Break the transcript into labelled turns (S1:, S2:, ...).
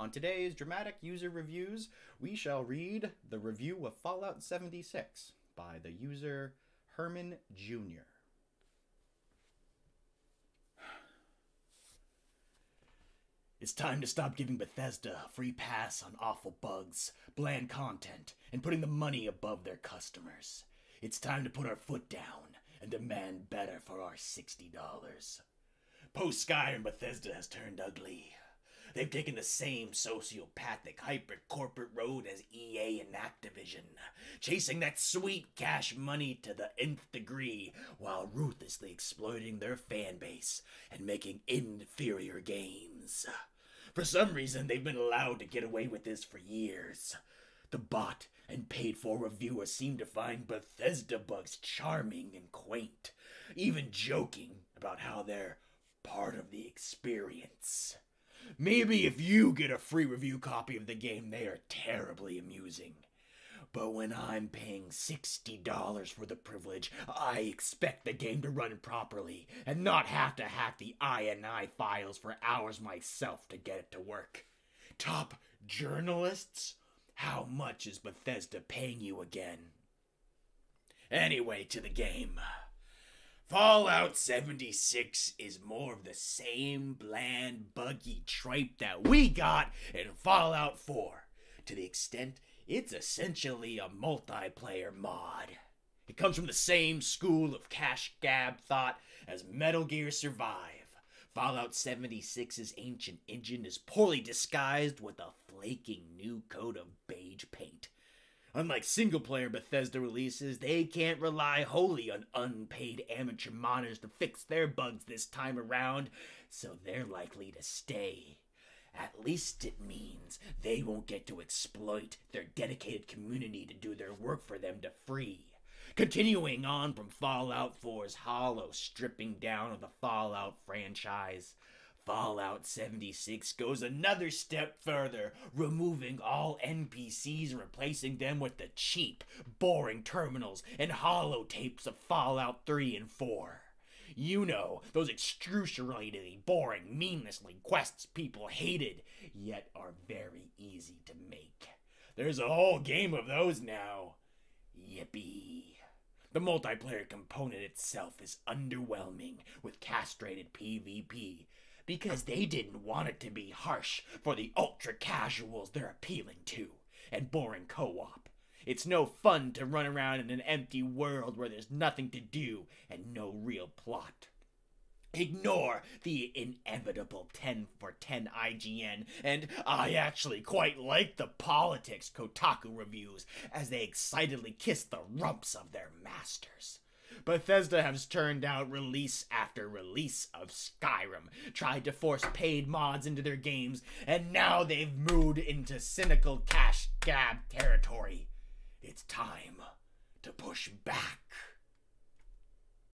S1: On today's Dramatic User Reviews, we shall read the review of Fallout 76 by the user Herman Jr. It's time to stop giving Bethesda a free pass on awful bugs, bland content, and putting the money above their customers. It's time to put our foot down and demand better for our $60. Post-Skyrim, Bethesda has turned ugly. They've taken the same sociopathic, hyper-corporate road as EA and Activision, chasing that sweet cash money to the nth degree while ruthlessly exploiting their fan base and making inferior games. For some reason, they've been allowed to get away with this for years. The bought and paid for reviewers seem to find Bethesda bugs charming and quaint, even joking about how they're part of the experience. Maybe if you get a free review copy of the game, they are terribly amusing. But when I'm paying $60 for the privilege, I expect the game to run properly and not have to hack the INI files for hours myself to get it to work. Top journalists? How much is Bethesda paying you again? Anyway, to the game. Fallout 76 is more of the same bland, buggy tripe that we got in Fallout 4, to the extent it's essentially a multiplayer mod. It comes from the same school of cash grab thought as Metal Gear Survive. Fallout 76's ancient engine is poorly disguised with a flaking new coat of beige paint. Unlike single-player Bethesda releases, they can't rely wholly on unpaid amateur modders to fix their bugs this time around, so they're likely to stay. At least it means they won't get to exploit their dedicated community to do their work for them to free. Continuing on from Fallout 4's hollow stripping down of the Fallout franchise, Fallout 76 goes another step further, removing all NPCs and replacing them with the cheap, boring terminals and holotapes of Fallout 3 and 4. You know, those excruciatingly boring, meaninglessly quests people hated, yet are very easy to make. There's a whole game of those now. Yippee. The multiplayer component itself is underwhelming with castrated PvP, because they didn't want it to be harsh for the ultra-casuals they're appealing to, and boring co-op. It's no fun to run around in an empty world where there's nothing to do and no real plot. Ignore the inevitable 10 for 10 IGN, and I actually quite like the politics Kotaku reviews as they excitedly kiss the rumps of their masters. Bethesda has turned out release after release of Skyrim, tried to force paid mods into their games, and now they've moved into cynical cash grab territory. It's time to push back.